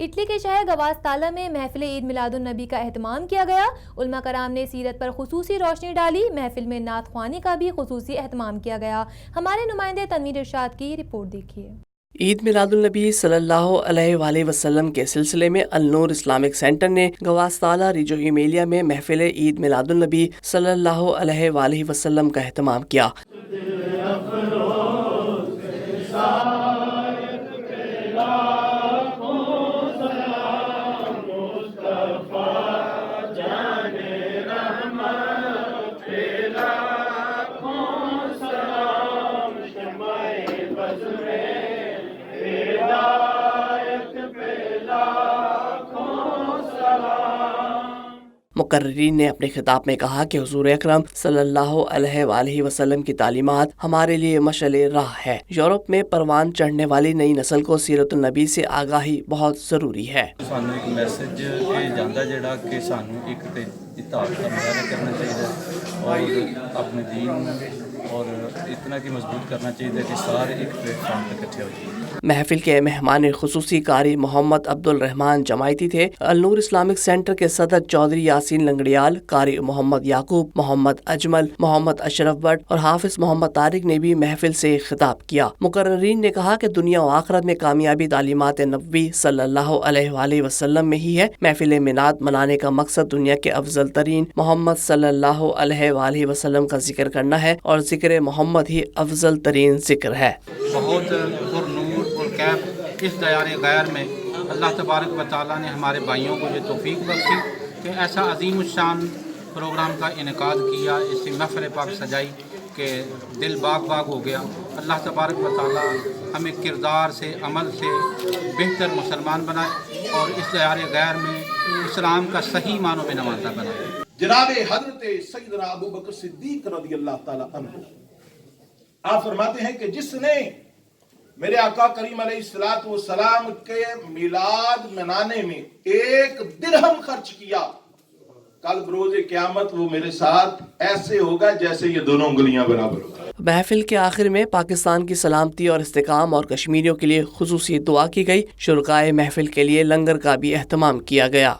Italy کے شہر گواستالا میں محفل عید میلاد النبی کا اہتمام کیا گیا۔ علماء کرام نے سیرت پر خصوصی روشنی ڈالی۔ محفل میں نعت خوانی کا بھی خصوصی اہتمام کیا گیا۔ ہمارے نمائندے تنویر ارشاد کی رپورٹ دیکھیے۔ عید میلاد النبی صلی اللہ علیہ وآلہ وسلم کے سلسلے میں النور اسلامک سینٹر نے گواستالا ریجو ایمیلیا میں محفل عید میلاد النبی صلی اللہ علیہ وآلہ وسلم کا اہتمام کیا۔ مقررین نے اپنے خطاب میں کہا کہ حضور اکرم صلی اللہ علیہ وآلہ وسلم کی تعلیمات ہمارے لیے مشعل راہ ہے۔ یورپ میں پروان چڑھنے والی نئی نسل کو سیرت النبی سے آگاہی بہت ضروری ہے۔ سانو ایک میسج یہ جانا جڑا کہ سانو ایک اتحاد کا مظاہرہ کرنا چاہیے اور اپنے دین اور اتنا کہ مضبوط کرنا چاہیے کہ سارے ایک پلیٹ فارم پہ اکٹھے ہو جائیں۔ محفل کے مہمان خصوصی قاری محمد عبد الرحمان جمائتی تھے۔ النور اسلامک سینٹر کے صدر چودھری یاسین لنگڑیال، قاری محمد یعقوب، محمد اجمل، محمد اشرف بٹ اور حافظ محمد طارق نے بھی محفل سے خطاب کیا۔ مقررین نے کہا کہ دنیا و آخرت میں کامیابی تعلیمات نبوی صلی اللہ علیہ وآلہ وسلم میں ہی ہے۔ محفل میلاد منانے کا مقصد دنیا کے افضل ترین محمد صلی اللہ علیہ وآلہ وسلم کا ذکر کرنا ہے اور ذکر محمد ہی افضل ترین ذکر ہے۔ بہت پرنور پرکیف اس دیار غیر میں اللہ تبارک و تعالیٰ نے ہمارے بھائیوں کو یہ توفیق بخشی کہ ایسا عظیم الشان پروگرام کا انعقاد کیا، اس محفل پاک سجائی کہ دل باغ باغ ہو گیا۔ اللہ تبارک و تعالیٰ ہمیں کردار سے، عمل سے بہتر مسلمان بنائے اور اس دیار غیر میں اسلام کا صحیح معنوں میں نمائندہ بنائے۔ جناب حضرت سیدنا ابو بکر صدیق رضی اللہ تعالیٰ عنہ آپ فرماتے ہیں کہ جس نے میرے آقا کریم علیہ السلام کے میلاد منانے میں 1 درہم خرچ کیا، کل بروز قیامت وہ میرے ساتھ ایسے ہوگا جیسے یہ دونوں انگلیاں برابر ہوگا۔ محفل کے آخر میں پاکستان کی سلامتی اور استحکام اور کشمیریوں کے لیے خصوصی دعا کی گئی۔ شرکائے محفل کے لیے لنگر کا بھی اہتمام کیا گیا۔